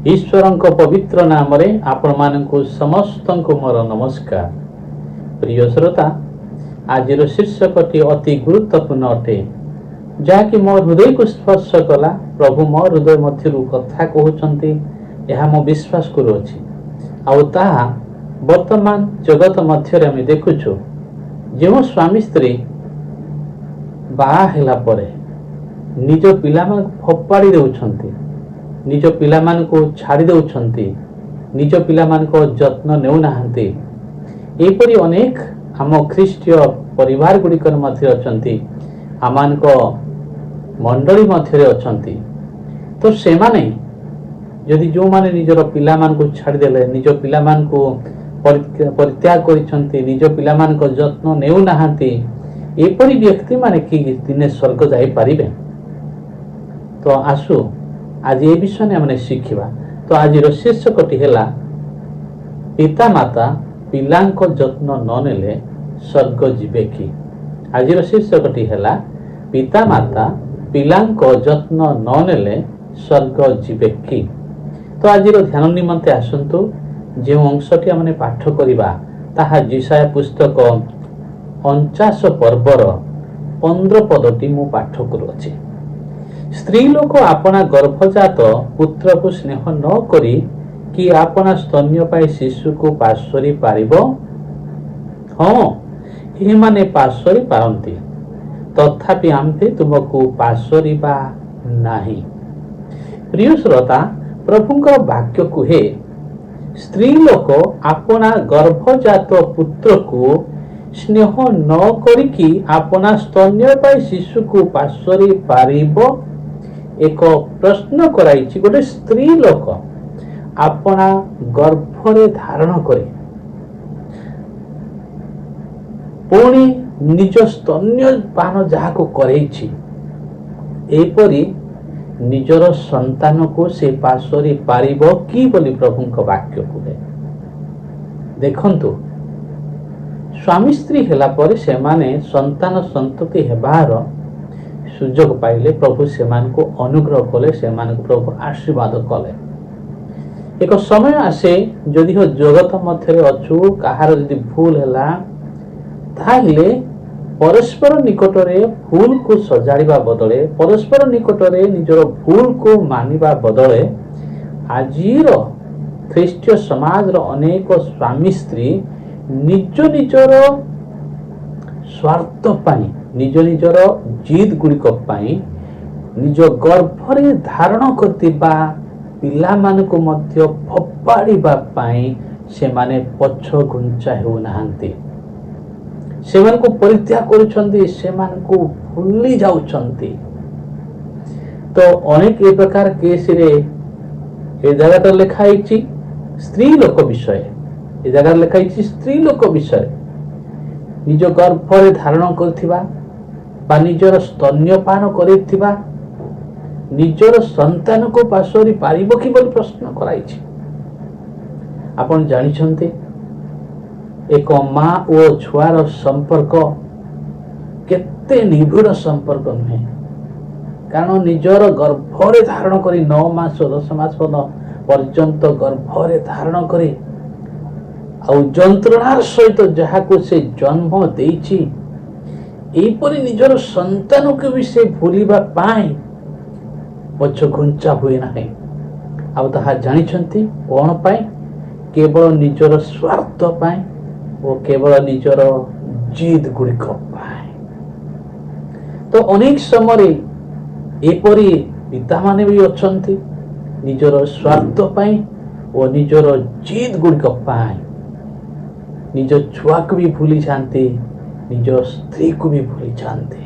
ईश्वरଙ୍କ पवित्र नाम रे आपण मानकु समस्तंकु मोर नमस्कार। प्रिय श्रोता, आज शीर्षकटी अति गुरुत्वपूर्ण अटे जहाँकि मो हृदय को स्पर्श कला। प्रभु मो हृदय मध्य कथा कहते यह मो विश्वास करुच्ची। वर्तमान जगत मध्य आम देखुचु जो स्वामी स्त्री बाहा परे निज पिला फोपाड़ी देउछंती, निज पिला को छाड़ी देउछंती, निज पिला जत्न नेउ नाहंती। एपरि अनेक आम ख्रीष्टीय परिवार गुड़िकर मध्य अछंती, आमानक मंडली मध्य अछंती। तो से माने यदि जो माने निजर पिला को छाड़ी देले, निज पिला को परित्याग करिसंती, निज पिला जत्न नेउ नाहंती, एपरि व्यक्ति माने कि दिने स्वर्ग जाई पारिबे। तो आसु आज ये विषय में हमने शिखिबा। तो आज शीर्षकटी है पिता माता पिलांक जत्न न नेले स्वर्ग जीवे कि। आज शीर्षकटी है पिता माता पिलांक जत्न न नेले स्वर्ग जीवे कि। तो आज ध्यान निमंते आसंतु जो अंशटी हमने पाठ करिबा ताहा जिसाया पुस्तक 49 पर्वर 15 पदटी मु पाठ करुछि। स्त्री लोक अपना गर्भजात पुत्र को स्नेह न करी कि अपना स्तन्यपायी शिशु को पार्श्वरी पारिबो। हाँ, ये माने पार्श्वरी पारंती, तथापि आमते तुमको पार्श्वरी बा नहीं। प्रिय श्रोता, प्रभुंकर वाक्य कुहे स्त्री लोक अपना गर्भजात पुत्र को स्नेह न करिकी अपना स्तन्यपायी शिशु को पार्श्वरी पारिबो। एक प्रश्न कराइछि, गोटे स्त्री लोक अपना गर्भरे धारण करे पुणी निज स्तन्यपान जहाँ को करैछि, एपरि निजर संतान को से पार्श्वरी पारिबो कि बोली प्रभुंक वाक्य कुहे। देखंतु, स्वामी स्त्री हेला परे से माने संतान संतति हेबार सुजोग पाइले, प्रभु से को अनुग्रह कले, से प्रभु आशीर्वाद कले। एक समय आसे जदि हो जगत मध्य अच्छु कहार यदि भूल है ताहिले परस्पर निकट रे भूल को सजाड़िबा बदले, परस्पर निकट रे निजर भूल को मानिबा बदले आजिर ख्रीष्टीय समाज रो अनेक स्वामी स्त्री निज निजर स्वार्थ पाई, निज निजर जिद गुड़िक पाई, निज गर्भरे धारण करतिबा पिला मानको मध्य फोपाड़िबा पाई से माने पछ घुंचा हो नाहंती, से मानको परित्याग करुछंती, से मानको भूली जाउछंती। तो अनेक ए प्रकार केस रे ए जगह लिखा है स्त्री लोक विषय, ए जगह लिखा है स्त्री लोक विषय निज गर्भरे धारण करथिबा बा निजर स्तन्यपान करिथिबा निजर संतान को पार्श्वरी पारिबो कि बोली प्रश्न कराइछि। आपण जानिछंती एक माँ और छुआर संपर्क केते निबिड़ संपर्क नुहे, कारण निजर गर्भरे धारण करी 9 मास 10 मास पर्यंत गर्भरे धारण करी आउ जंत्रणार सहित जहाँ को से जन्म देइछि, एपरि निजर संतान को भी से भूलिबा पाई पछ घुंचा हुए नाही। आउ ताहा जानिछंती कोन पाई, केवल निजर स्वार्थ पाई और केवल निजर जिद गुड़िक पाई। तो अनेक समय एपरि पिता माने भी अछंती निजर स्वार्थ पाई और निजर जिद गुड़िक पाई निज छुआ को भी भूली जाते, निज स्त्री को भी भूली जाते।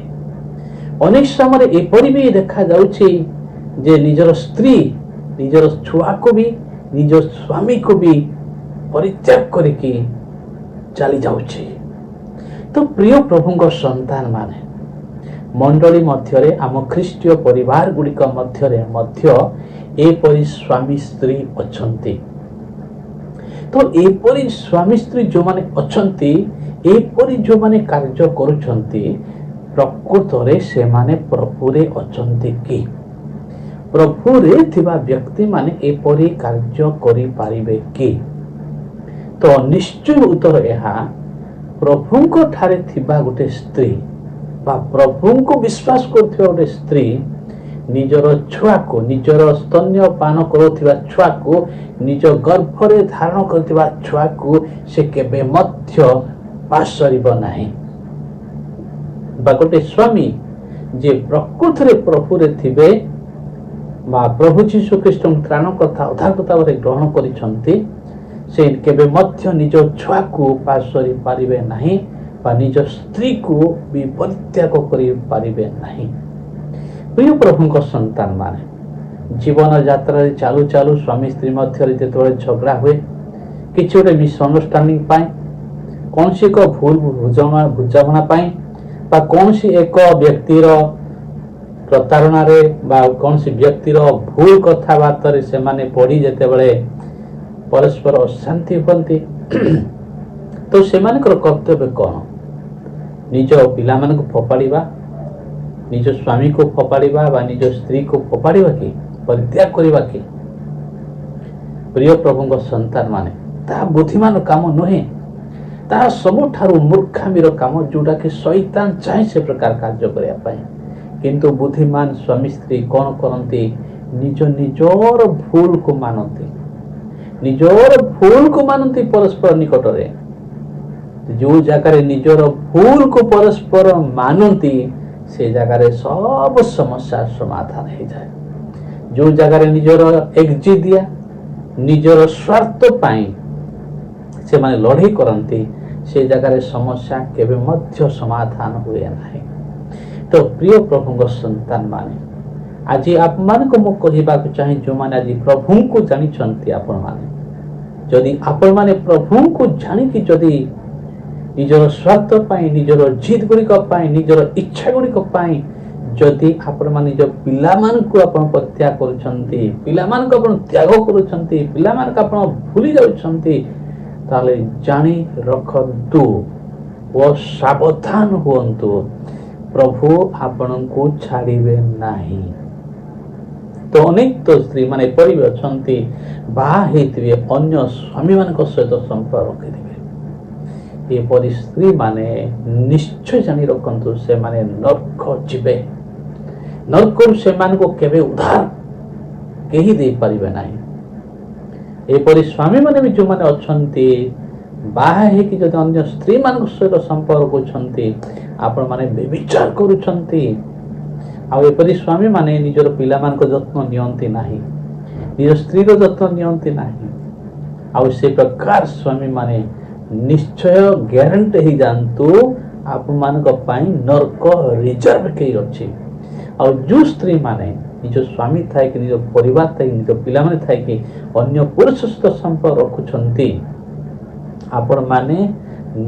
अनेक समय एपरि भी देखा जाउछि जे निजर स्त्री निजर छुआ को भी निज स्वामी को भी परित्याग करिकी चली जाउछि। तो प्रिय प्रभुंक संतान माने मंडली मध्यरे आम ख्रीष्टीय परिवार गुड़िक मध्यरे मध्य एपरि स्वामी स्त्री अछंती। तो एपरि स्वामी स्त्री जो माने अछंती, एपरि जो माने कार्य करुछंती, प्रकृत रे से माने प्रभुरे अछंती कि ପ୍ରଭୁରେ ଥିବା ବ୍ୟକ୍ତିମାନେ ଏପରି କାର୍ଯ୍ୟ କରିପାରିବେ କି? ତ ନିଶ୍ଚୟ ଉତ୍ତର ଏହା, ପ୍ରଭୁଙ୍କ ଠାରେ ଥିବା ଗୋଟେ ସ୍ତ୍ରୀ ବା ପ୍ରଭୁଙ୍କୁ ବିଶ୍ୱାସ କରୁଥିବା ଗୋଟେ ସ୍ତ୍ରୀ ନିଜର ଛୁଆକୁ, ନିଜର ସ୍ତନ୍ୟ ପାନ କରୁଥିବା ଛୁଆକୁ, ନିଜ ଗର୍ଭରେ ଧାରଣ କରୁଥିବା ଛୁଆକୁ ସେ କେବେ ମଧ୍ୟ ପାସରିବ ନାହିଁ। ବା ଗୋଟେ ସ୍ୱାମୀ ଯେ ପ୍ରକୃତରେ ପ୍ରଭୁରେ ଥିବେ ବା ପ୍ରଭୁ ଯୀଶୁ ଖ୍ରୀଷ୍ଟଙ୍କ ତ୍ରାଣକର୍ତ୍ତା ଉଦ୍ଧାରକର୍ତ୍ତା ଭାବରେ ଗ୍ରହଣ କରିଛନ୍ତି, ସେ କେବେ ମଧ୍ୟ ନିଜ ଛୁଆକୁ ପାସରି ପାରିବେ ନାହିଁ ବା ନିଜ ସ୍ତ୍ରୀକୁ ବି ପରିତ୍ୟାଗ କରିପାରିବେ ନାହିଁ। ପ୍ରିୟ ପ୍ରଭୁଙ୍କ ସନ୍ତାନ ମାନେ, ଜୀବନ ଯାତ୍ରାରେ ଚାଲୁ ଚାଲୁ ସ୍ୱାମୀ ସ୍ତ୍ରୀ ମଧ୍ୟରେ ଯେତେବେଳେ ଝଗଡ଼ା ହୁଏ, କିଛି ଗୋଟେ ମିସ୍ଅଣ୍ଡରଷ୍ଟାଣ୍ଡିଂ ପାଇଁ, କୌଣସି ଏକ ଭୁଲ ବୁଝାମଣା ପାଇଁ ବା କୌଣସି ଏକ ବ୍ୟକ୍ତିର ପ୍ରତାରଣାରେ ବା କୌଣସି ବ୍ୟକ୍ତିର ଭୁଲ କଥାବାର୍ତ୍ତାରେ ସେମାନେ ପଡ଼ି ଯେତେବେଳେ ପରସ୍ପର ଅଶାନ୍ତି ହୁଅନ୍ତି, ତ ସେମାନଙ୍କର କର୍ତ୍ତବ୍ୟ କ'ଣ? ନିଜ ପିଲାମାନଙ୍କୁ ଫୋପାଡ଼ିବା, ନିଜ ସ୍ୱାମୀକୁ ଫୋପାଡ଼ିବା ବା ନିଜ ସ୍ତ୍ରୀକୁ ଫୋପାଡ଼ିବା କି? ପରିତ୍ୟାଗ କରିବା କି? ପ୍ରିୟ ପ୍ରଭୁଙ୍କ ସନ୍ତାନ ମାନେ, ତାହା ବୁଦ୍ଧିମାନ କାମ ନୁହେଁ। ତାହା ସବୁଠାରୁ ମୂର୍ଖାମିର କାମ, ଯୋଉଟାକି ଶୈତାନ ଚାହେଁ ସେ ପ୍ରକାର କାର୍ଯ୍ୟ କରିବା ପାଇଁ। କିନ୍ତୁ ବୁଦ୍ଧିମାନ ସ୍ୱାମୀ ସ୍ତ୍ରୀ କ'ଣ କରନ୍ତି? ନିଜର ଭୁଲକୁ ମାନନ୍ତି, ନିଜର ଭୁଲକୁ ମାନନ୍ତି ପରସ୍ପର ନିକଟରେ। ଯୋଉ ଜାଗାରେ ନିଜର ଭୁଲକୁ ପରସ୍ପର ମାନନ୍ତି, ସେ ଜାଗାରେ ସବୁ ସମସ୍ୟା ସମାଧାନ ହେଇଯାଏ। ଯୋଉ ଜାଗାରେ ନିଜର ଏକଜିଦିଆ, ନିଜର ସ୍ୱାର୍ଥ ପାଇଁ ସେମାନେ ଲଢ଼େଇ କରନ୍ତି, ସେ ଜାଗାରେ ସମସ୍ୟା କେବେ ମଧ୍ୟ ସମାଧାନ ହୁଏ ନାହିଁ। ତ ପ୍ରିୟ ପ୍ରଭୁଙ୍କ ସନ୍ତାନ ମାନେ, ଆଜି ଆପଣମାନଙ୍କୁ ମୁଁ କହିବାକୁ ଚାହେଁ, ଯେଉଁମାନେ ଆଜି ପ୍ରଭୁଙ୍କୁ ଜାଣିଛନ୍ତି, ଆପଣମାନେ ଯଦି ଆପଣମାନେ ପ୍ରଭୁଙ୍କୁ ଜାଣିକି ଯଦି ନିଜର ସ୍ୱାର୍ଥ ପାଇଁ, ନିଜର ଜିଦ୍ ଗୁଡ଼ିକ ପାଇଁ, ନିଜର ଇଚ୍ଛା ଗୁଡ଼ିକ ପାଇଁ ଯଦି ଆପଣମାନେ ନିଜ ପିଲାମାନଙ୍କୁ ଆପଣ ପରିତ୍ୟାଗ କରୁଛନ୍ତି, ପିଲାମାନଙ୍କୁ ଆପଣ ତ୍ୟାଗ କରୁଛନ୍ତି, ପିଲାମାନଙ୍କୁ ଆପଣ ଭୁଲି ଯାଉଛନ୍ତି, ତାହେଲେ ଜାଣି ରଖନ୍ତୁ ଓ ସାବଧାନ ହୁଅନ୍ତୁ, ପ୍ରଭୁ ଆପଣଙ୍କୁ ଛାଡ଼ିବେ ନାହିଁ। ତ ଅନେକ ତ ସ୍ତ୍ରୀ ମାନେ ଏପରି ଅଛନ୍ତି, ବାହା ହେଇଥିବେ, ଅନ୍ୟ ସ୍ୱାମୀମାନଙ୍କ ସହିତ ସମ୍ପର୍କ ରଖିଥିବେ। ଏପରି ସ୍ତ୍ରୀ ମାନେ ନିଶ୍ଚୟ ଜାଣି ରଖନ୍ତୁ, ସେମାନେ ନର୍କ ଯିବେ। ନର୍କରୁ ସେମାନଙ୍କୁ କେବେ ଉଦ୍ଧାର କେହି ଦେଇପାରିବେ ନାହିଁ। ଏପରି ସ୍ୱାମୀ ମାନେ ବି ଯେଉଁମାନେ ଅଛନ୍ତି, ବାହା ହେଇକି ଯଦି ଅନ୍ୟ ସ୍ତ୍ରୀ ମାନଙ୍କ ସହିତ ସମ୍ପର୍କ କରୁଛନ୍ତି, ଆପଣମାନେ ବ୍ୟଭିଚାର କରୁଛନ୍ତି। ଆଉ ଏପରି ସ୍ୱାମୀ ମାନେ ନିଜର ପିଲାମାନଙ୍କ ଯତ୍ନ ନିଅନ୍ତି ନାହିଁ, ନିଜ ସ୍ତ୍ରୀର ଯତ୍ନ ନିଅନ୍ତି ନାହିଁ। ଆଉ ସେ ପ୍ରକାର ସ୍ୱାମୀ ମାନେ ନିଶ୍ଚୟ ଗ୍ୟାରେଣ୍ଟି ହେଇଯାଆନ୍ତୁ, ଆପଣମାନଙ୍କ ପାଇଁ ନର୍କ ରିଜର୍ଭ ହେଇ ଅଛି। ଆଉ ଯେଉଁ ସ୍ତ୍ରୀ ମାନେ ନିଜ ସ୍ୱାମୀ ଥାଇକି, ନିଜ ପରିବାର ଥାଇକି, ନିଜ ପିଲାମାନେ ଥାଇକି ଅନ୍ୟ ପୁରୁଷ ସହିତ ସମ୍ପର୍କ ରଖୁଛନ୍ତି, ଆପଣମାନେ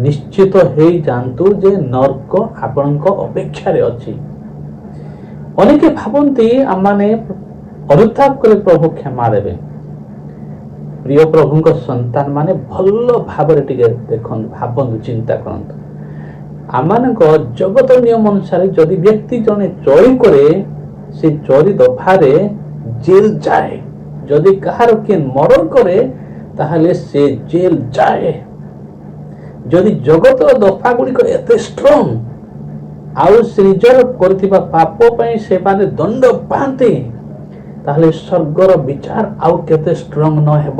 ନିଶ୍ଚିତ ହେଇଯାଆନ୍ତୁ ଯେ ନର୍କ ଆପଣଙ୍କ ଅପେକ୍ଷାରେ ଅଛି। ଅନେକେ ଭାବନ୍ତି ଆମମାନେ ଅନୁତାପ କଲେ ପ୍ରଭୁ କ୍ଷମା ଦେବେ। ପ୍ରିୟ ପ୍ରଭୁଙ୍କ ସନ୍ତାନ ମାନେ ଭଲ ଭାବରେ ଟିକେ ଦେଖନ୍ତୁ, ଭାବନ୍ତୁ, ଚିନ୍ତା କରନ୍ତୁ। ଆମମାନଙ୍କ ଜଗତ ନିୟମ ଅନୁସାରେ ଯଦି ବ୍ୟକ୍ତି ଜଣେ ଚୋରି କରେ, ସେ ଚୋରି ଦଫାରେ ଜେଲ ଯାଏ। ଯଦି କାହାର କିଏ ମର୍ଡର କରେ, ତାହେଲେ ସେ ଜେଲ ଯାଏ। ଯଦି ଜଗତର ଦଫା ଗୁଡ଼ିକ ଏତେ ଷ୍ଟ୍ରଙ୍ଗ, ଆଉ ସେ ନିଜର କରିଥିବା ପାପ ପାଇଁ ସେମାନେ ଦଣ୍ଡ ପାଆନ୍ତି, ତାହେଲେ ସ୍ୱର୍ଗର ବିଚାର ଆଉ କେତେ ଷ୍ଟ୍ରଙ୍ଗ ନ ହେବ।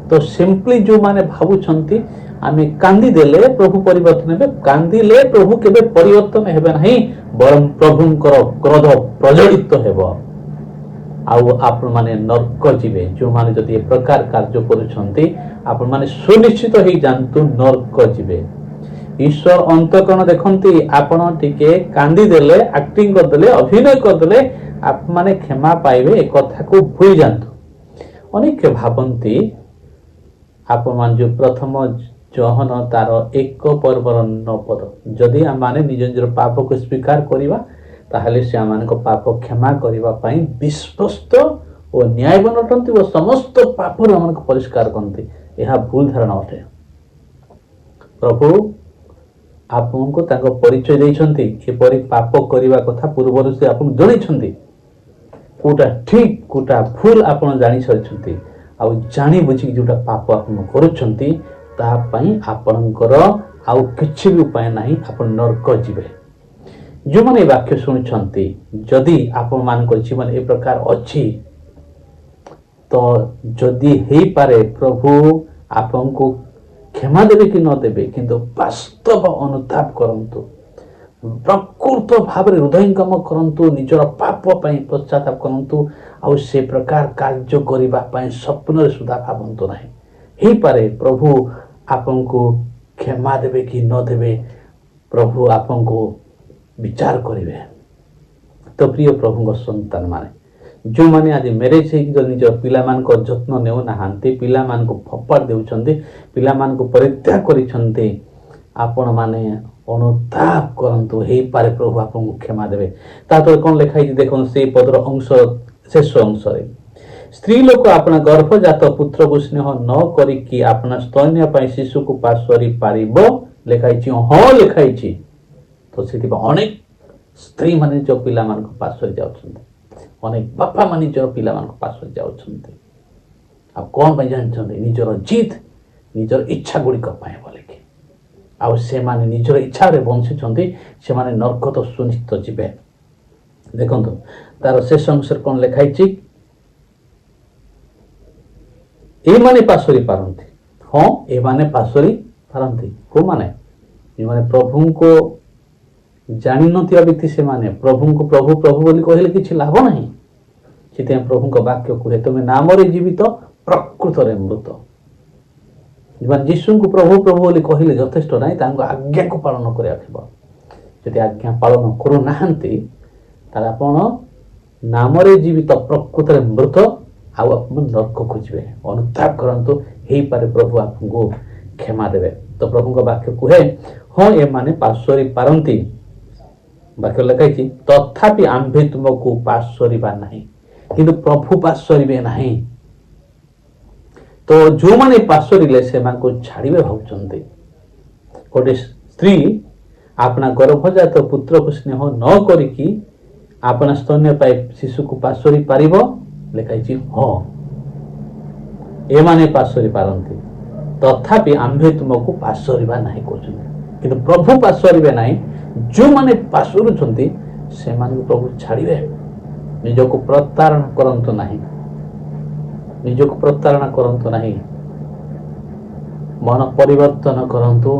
ତ ସିମ୍ପଲି ଯେଉଁମାନେ ଭାବୁଛନ୍ତି ଆମେ କାନ୍ଦିଦେଲେ ପ୍ରଭୁ ପରିବର୍ତ୍ତନ ହେବେ, କାନ୍ଦିଲେ ପ୍ରଭୁ କେବେ ପରିବର୍ତ୍ତନ ହେବେ ନାହିଁ, ବରଂ ପ୍ରଭୁଙ୍କର କ୍ରୋଧ ପ୍ରଜ୍ୱଳିତ ହେବ, ଆଉ ଆପଣମାନେ ନର୍କ ଯିବେ। ଯେଉଁମାନେ ଯଦି ଏ ପ୍ରକାର କାର୍ଯ୍ୟ କରୁଛନ୍ତି, ଆପଣମାନେ ସୁନିଶ୍ଚିତ ହେଇଯାଆନ୍ତୁ ନର୍କ ଯିବେ। ଈଶ୍ୱର ଅନ୍ତଃକରଣ ଦେଖନ୍ତି, ଆପଣ ଟିକେ କାନ୍ଦିଦେଲେ, ଆକ୍ଟିଂ କରିଦେଲେ, ଅଭିନୟ କରିଦେଲେ, ଆପଣମାନେ କ୍ଷମା ପାଇବେ, ଏ କଥାକୁ ଭୁଲି ଯାଆନ୍ତୁ। ଅନେକ ଭାବନ୍ତି ଆପଣମାନେ ଯେଉଁ ପ୍ରଥମ ଜହନ ତାର 1 ପର୍ବର 9 ପଦ, ଯଦି ଆମମାନେ ନିଜ ନିଜର ପାପକୁ ସ୍ୱୀକାର କରିବା, ତାହେଲେ ସେ ଆମମାନଙ୍କ ପାପ କ୍ଷମା କରିବା ପାଇଁ ବିଶ୍ୱସ୍ତ ଓ ନ୍ୟାୟବାନ ଅଟନ୍ତି ଓ ସମସ୍ତ ପାପରୁ ଆମମାନଙ୍କୁ ପରିଷ୍କାର କରନ୍ତି। ଏହା ଭୁଲ ଧାରଣା ଅଟେ। ପ୍ରଭୁ ଆପଣଙ୍କୁ ତାଙ୍କ ପରିଚୟ ଦେଇଛନ୍ତି, କିପରି ପାପ କରିବା କଥା ପୂର୍ବରୁ ସେ ଆପଣଙ୍କୁ ଜଣାଇଛନ୍ତି। କୋଉଟା ଠିକ୍ କୋଉଟା ଭୁଲ ଆପଣ ଜାଣିସାରିଛନ୍ତି। ଆଉ ଜାଣି ବୁଝିକି ଯୋଉଟା ପାପ ଆପଣ କରୁଛନ୍ତି ତା ପାଇଁ ଆପଣଙ୍କର ଆଉ କିଛି ବି ଉପାୟ ନାହିଁ, ଆପଣ ନର୍କ ଯିବେ। ଯେଉଁମାନେ ଏ ବାକ୍ୟ ଶୁଣୁଛନ୍ତି, ଯଦି ଆପଣମାନଙ୍କ ଜୀବନ ଏ ପ୍ରକାର ଅଛି, ତ ଯଦି ହେଇପାରେ ପ୍ରଭୁ ଆପଣଙ୍କୁ କ୍ଷମା ଦେବେ କି ନ ଦେବେ, କିନ୍ତୁ ବାସ୍ତବ ଅନୁତାପ କରନ୍ତୁ, ପ୍ରକୃତ ଭାବରେ ହୃଦୟଙ୍ଗମ କରନ୍ତୁ, ନିଜର ପାପ ପାଇଁ ପଶ୍ଚାତାପ କରନ୍ତୁ, ଆଉ ସେ ପ୍ରକାର କାର୍ଯ୍ୟ କରିବା ପାଇଁ ସ୍ୱପ୍ନରେ ସୁଦ୍ଧା ଭାବନ୍ତୁ ନାହିଁ। ହେଇପାରେ ପ୍ରଭୁ ଆପଣଙ୍କୁ କ୍ଷମା ଦେବେ କି ନ ଦେବେ, ପ୍ରଭୁ ଆପଣଙ୍କୁ ବିଚାର କରିବେ। ତ ପ୍ରିୟ ପ୍ରଭୁଙ୍କ ସନ୍ତାନ ମାନେ, ଯେଉଁମାନେ ଆଜି ମ୍ୟାରେଜ ହେଇକି ନିଜ ପିଲାମାନଙ୍କ ଯତ୍ନ ନେଉନାହାନ୍ତି, ପିଲାମାନଙ୍କୁ ଫୋପାଡ଼ି ଦେଉଛନ୍ତି, ପିଲାମାନଙ୍କୁ ପରିତ୍ୟାଗ କରିଛନ୍ତି, ଆପଣମାନେ ଅନୁତାପ କରନ୍ତୁ, ହେଇପାରେ ପ୍ରଭୁ ଆପଣଙ୍କୁ କ୍ଷମା ଦେବେ। ତା ତଳେ କ'ଣ ଲେଖା ହେଇଛି ଦେଖନ୍ତୁ, ସେଇ ପଦର ଅଂଶ ଶେଷ ଅଂଶରେ, ସ୍ତ୍ରୀ ଲୋକ ଆପଣା ଗର୍ଭଜାତ ପୁତ୍ରକୁ ସ୍ନେହ ନ କରିକି ଆପଣା ସ୍ତନ୍ୟ ପାଇଁ ଶିଶୁକୁ ପାଶୋରି ପାରିବ, ଲେଖା ହେଇଛି। ହଁ ଲେଖା ହେଇଛି। ତ ସେଥିପାଇଁ ଅନେକ ସ୍ତ୍ରୀ ମାନେ ନିଜ ପିଲାମାନଙ୍କ ପାଶୋରି ଯାଉଛନ୍ତି, ଅନେକ ବାପା ମାନେ ନିଜର ପିଲାମାନଙ୍କ ପାଶୋରି ଯାଉଛନ୍ତି। ଆଉ କ'ଣ ପାଇଁ ଜାଣିଛନ୍ତି? ନିଜର ଜିଦ୍, ନିଜର ଇଚ୍ଛା ଗୁଡ଼ିକ ପାଇଁ ବୋଲିକି। ଆଉ ସେମାନେ ନିଜର ଇଚ୍ଛାରେ ବଞ୍ଚିଛନ୍ତି, ସେମାନେ ନର୍କ ତ ସୁନିଶ୍ଚିତ ଯିବେ। ଦେଖନ୍ତୁ ତାର ଶେଷ ଅଂଶରେ କ'ଣ ଲେଖା ହେଇଛି? ଏମାନେ ପାଶୋରି ପାରନ୍ତି। ହଁ, ଏମାନେ ପାଶୋରି ପାରନ୍ତି। କୋଉମାନେ? ଯେଉଁମାନେ ପ୍ରଭୁଙ୍କୁ ଜାଣିନଥିବା ବ୍ୟକ୍ତି, ସେମାନେ ପ୍ରଭୁଙ୍କୁ ପ୍ରଭୁ ପ୍ରଭୁ ବୋଲି କହିଲେ କିଛି ଲାଭ ନାହିଁ। ସେଥିପାଇଁ ପ୍ରଭୁଙ୍କ ବାକ୍ୟ କୁହେ, ତୁମେ ନାମରେ ଜୀବିତ, ପ୍ରକୃତରେ ମୃତ। ଯେଉଁମାନେ ଯୀଶୁଙ୍କୁ ପ୍ରଭୁ ପ୍ରଭୁ ବୋଲି କହିଲେ ଯଥେଷ୍ଟ ନାହିଁ, ତାଙ୍କ ଆଜ୍ଞାକୁ ପାଳନ କରିବାକୁ ହେବ। ଯଦି ଆଜ୍ଞା ପାଳନ କରୁନାହାନ୍ତି, ତାହେଲେ ଆପଣ ନାମରେ ଜୀବିତ, ପ୍ରକୃତରେ ମୃତ, ଆଉ ଆପଣ ନର୍କକୁ ଯିବେ। ଅନୁତାପ କରନ୍ତୁ, ହେଇପାରେ ପ୍ରଭୁ ଆପଣଙ୍କୁ କ୍ଷମା ଦେବେ। ତ ପ୍ରଭୁଙ୍କ ବାକ୍ୟ କୁହେ, ହଁ ଏମାନେ ପାଶୋରି ପାରନ୍ତି। ବାକ୍ୟ ଲେଖା ହେଇଛି, ତଥାପି ଆମ୍ଭେ ତୁମକୁ ପାଶୋରିବା ନାହିଁ। କିନ୍ତୁ ପ୍ରଭୁ ପାଶୋରିବେ ନାହିଁ। ତ ଯେଉଁମାନେ ପାଶୋରିଲେ ସେମାନଙ୍କୁ ଛାଡ଼ିବେ ଭାବୁଛନ୍ତି। ଗୋଟେ ସ୍ତ୍ରୀ ଆପଣା ଗର୍ଭଜାତ ପୁତ୍ରକୁ ସ୍ନେହ ନ କରିକି ଆପଣା ସ୍ତନ୍ୟ ପାଇ ଶିଶୁକୁ ପାଶୋରି ପାରିବ, ଲେଖା ହେଇଛି। ହଁ, ଏମାନେ ପାଶୋରି ପାରନ୍ତି, ତଥାପି ଆମ୍ଭେ ତୁମକୁ ପାଶୋରିବା ନାହିଁ କହୁଛନ୍ତି। କିନ୍ତୁ ପ୍ରଭୁ ପାଶୋରିବେ ନାହିଁ। ଯେଉଁମାନେ ପାଶୋରୁଛନ୍ତି ସେମାନଙ୍କୁ ପ୍ରଭୁ ଛାଡ଼ିବେ। ନିଜକୁ ପ୍ରତାରଣା କରନ୍ତୁ ନାହିଁ, ନିଜକୁ ପ୍ରତାରଣା କରନ୍ତୁ ନାହିଁ। ମନ ପରିବର୍ତ୍ତନ କରନ୍ତୁ,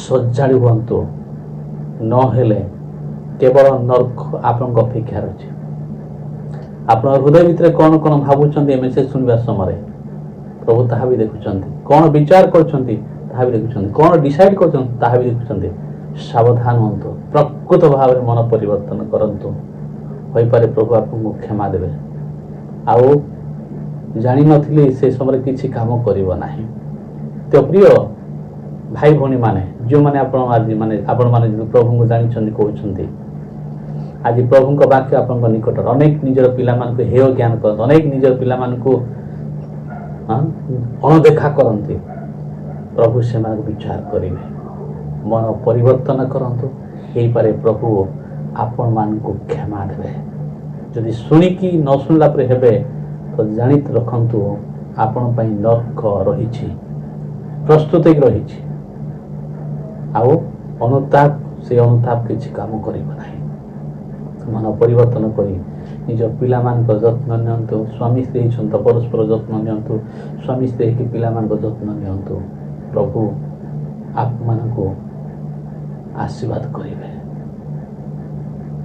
ସଜାଡ଼ି ହୁଅନ୍ତୁ, ନହେଲେ କେବଳ ନର୍କ ଆପଣଙ୍କ ଅପେକ୍ଷାରେ ଅଛି। ଆପଣ ହୃଦୟ ଭିତରେ କ'ଣ କ'ଣ ଭାବୁଛନ୍ତି ଏ ମେସେଜ ଶୁଣିବା ସମୟରେ, ପ୍ରଭୁ ତାହା ବି ଦେଖୁଛନ୍ତି। କ'ଣ ବିଚାର କରୁଛନ୍ତି ତାହା ବି ଦେଖୁଛନ୍ତି। କ'ଣ ଡିସାଇଡ୍ କରୁଛନ୍ତି ତାହା ବି ଦେଖୁଛନ୍ତି। ସାବଧାନ ହୁଅନ୍ତୁ, ପ୍ରକୃତ ଭାବରେ ମନ ପରିବର୍ତ୍ତନ କରନ୍ତୁ। ହୋଇପାରେ ପ୍ରଭୁ ଆପଣଙ୍କୁ କ୍ଷମା ଦେବେ। ଆଉ ଜାଣିନଥିଲି ସେ ସମୟରେ କିଛି କାମ କରିବ ନାହିଁ। ତ ପ୍ରିୟ ଭାଇ ଭଉଣୀମାନେ, ଯେଉଁମାନେ ଆପଣମାନେ ପ୍ରଭୁଙ୍କୁ ଜାଣିଛନ୍ତି କହୁଛନ୍ତି, ଆଜି ପ୍ରଭୁଙ୍କ ବାକ୍ୟ ଆପଣଙ୍କ ନିକଟରେ। ଅନେକ ନିଜର ପିଲାମାନଙ୍କୁ ହେୟ ଜ୍ଞାନ କରନ୍ତି, ଅନେକ ନିଜର ପିଲାମାନଙ୍କୁ ଅଣଦେଖା କରନ୍ତି। ପ୍ରଭୁ ସେମାନଙ୍କୁ ବିଚାର କରିବେ। ମନ ପରିବର୍ତ୍ତନ କରନ୍ତୁ, ହେଇପାରେ ପ୍ରଭୁ ଆପଣମାନଙ୍କୁ କ୍ଷମା ଦେବେ। ଯଦି ଶୁଣିକି ନ ଶୁଣିଲା ପରେ ହେବେ, ତ ଜାଣି ରଖନ୍ତୁ ଆପଣ ପାଇଁ ନର୍କ ରହିଛି, ପ୍ରସ୍ତୁତ ହେଇକି ରହିଛି। ଆଉ ଅନୁତାପ, ସେ ଅନୁତାପ କିଛି କାମ କରିବ ନାହିଁ। ମନ ପରିବର୍ତ୍ତନ କରି ନିଜ ପିଲାମାନଙ୍କ ଯତ୍ନ ନିଅନ୍ତୁ। ସ୍ୱାମୀ ସ୍ତ୍ରୀ ହେଇଛନ୍ତି ତ ପରସ୍ପର ଯତ୍ନ ନିଅନ୍ତୁ। ସ୍ୱାମୀ ସ୍ତ୍ରୀ ହେଇକି ପିଲାମାନଙ୍କ ଯତ୍ନ ନିଅନ୍ତୁ। ପ୍ରଭୁ ଆପଣମାନଙ୍କୁ ଆଶୀର୍ବାଦ କରିବେ।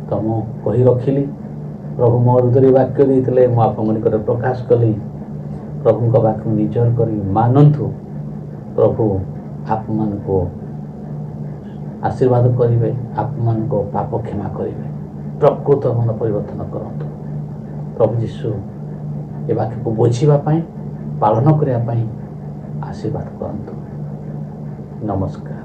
ତ ମୁଁ କହି ରଖିଲି, ପ୍ରଭୁ ମୋ ହୃଦୟରେ ବାକ୍ୟ ଦେଇଥିଲେ, ମୁଁ ଆପଣଙ୍କ ନିକଟରେ ପ୍ରକାଶ କଲି। ପ୍ରଭୁଙ୍କ ବାକ୍ୟ ନିଜର କରି ମାନନ୍ତୁ। ପ୍ରଭୁ ଆପଣମାନଙ୍କୁ ଆଶୀର୍ବାଦ କରିବେ, ଆପଣମାନଙ୍କ ପାପ କ୍ଷମା କରିବେ। ପ୍ରକୃତ ମନ ପରିବର୍ତ୍ତନ କରନ୍ତୁ। ପ୍ରଭୁ ଯୀଶୁ ଏ ବାକ୍ୟକୁ ବୁଝିବା ପାଇଁ, ପାଳନ କରିବା ପାଇଁ ଆଶୀର୍ବାଦ କରନ୍ତୁ। ନମସ୍କାର।